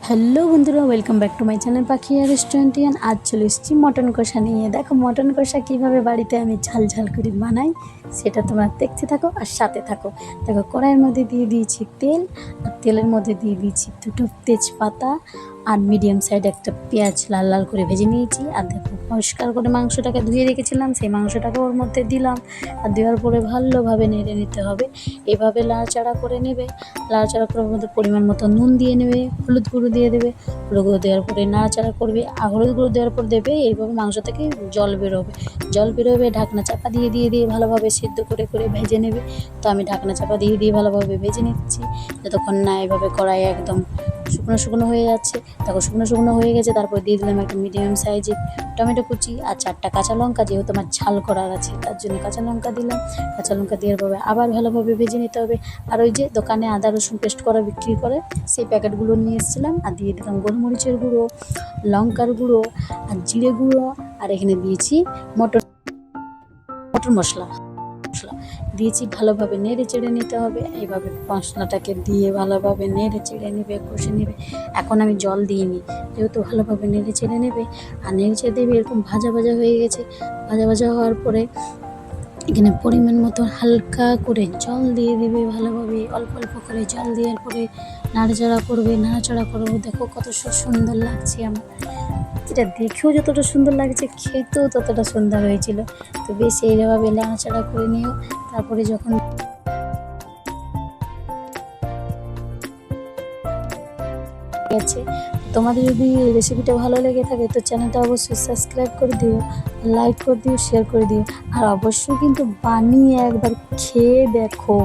Hello বন্ধুরা, welcome back to my channel পাখিয়া রেস্টুরেন্টিয়ান। আজ চলে এসেছি মটন কষা নিয়ে। দেখো মটন কষা কীভাবে বাড়িতে আমি ঝাল ঝাল করে বানাই সেটা তোমরা দেখতে থাকো আর সাথে থাকো। দেখো কড়াইয়ের মধ্যে দিয়ে দিয়েছি তেল, আর তেলের মধ্যে দিয়ে দিয়েছি দুটো তেজপাতা আর মিডিয়াম সাইড একটা পেঁয়াজ লাল লাল করে ভেজে নিয়েছি। আর দেখো পরিষ্কার করে মাংসটাকে ধুয়ে রেখেছিলাম, সেই মাংসটাকে ওর মধ্যে দিলাম। আর দেওয়ার পরে ভালোভাবে নেড়ে নিতে হবে। এভাবে লাড়াচাড়া করে নেবে। লাড়াচাড়া করে ওর মধ্যে পরিমাণ মতো নুন দিয়ে নেবে, হলুদ গুঁড়ো দিয়ে দেবে। হলুদ গুঁড়ো দেওয়ার পরে নাড়াচাড়া করবে। আর হলুদ গুঁড়ো দেওয়ার পর দেবে এইভাবে মাংস থেকে জল বেরোবে। জল বেরোবে, ঢাকনা চাপা দিয়ে ভালোভাবে সিদ্ধ করে ভেজে নেবে। তো আমি ঢাকনা চাপা দিয়ে ভালোভাবে ভেজে নিচ্ছি যতক্ষণ না এভাবে কড়াই একদম শুকনো শুকনো হয়ে যাচ্ছে। দেখো শুকনো শুকনো হয়ে গেছে। তারপর দিয়ে দিলাম একটা মিডিয়াম সাইজের টমেটো কুচি আর 4টা কাঁচা লঙ্কা, যেহেতু আমার ঝাল করার আছে তার জন্য কাঁচা লঙ্কা দিলাম। কাঁচা লঙ্কা দেওয়ার পরে আবার ভালোভাবে ভেজে নিতে হবে। আর ওই যে দোকানে আদা রসুন পেস্ট করা বিক্রি করে সেই প্যাকেটগুলো নিয়ে এসেছিলাম। আর দিয়ে দিলাম গোলমরিচের গুঁড়ো, লঙ্কার গুঁড়ো আর জিরে গুঁড়ো। আর এখানে দিয়েছি মটর মশলা দিয়েছি। ভালোভাবে নেড়ে চেড়ে নিতে হবে। এইভাবে মশলাটাকে দিয়ে ভালোভাবে নেড়ে চেড়ে নেবে, কষে নেবে। এখন আমি জল দিইনি, যেহেতু ভালোভাবে নেড়ে চেড়ে নেবে। আর নেড়ে চেড়ে দেবে। এরকম ভাজা ভাজা হয়ে গেছে। ভাজা ভাজা হওয়ার পরে এখানে পরিমাণ মতো হালকা করে জল দিয়ে দেবে। ভালোভাবে অল্প অল্প করে জল দেওয়ার পরে নাড়াচাড়া করবে। দেখো কত সুন্দর লাগছে আমার। এটা দেখেও যতটা সুন্দর লাগছে, খেতেও ততটা সুন্দর হয়েছিল। তো বেশ এইভাবে নাড়াচাড়া করে নিও। তারপরে যখন গেছে, তোমাদের যদি এই রেসিপিটা ভালো লেগে থাকে তো চ্যানেলটা অবশ্যই সাবস্ক্রাইব করে দিও, লাইক করে দিও, শেয়ার করে দিও। আর অবশ্যই কিন্তু বানিয়ে একবার খেয়ে দেখো।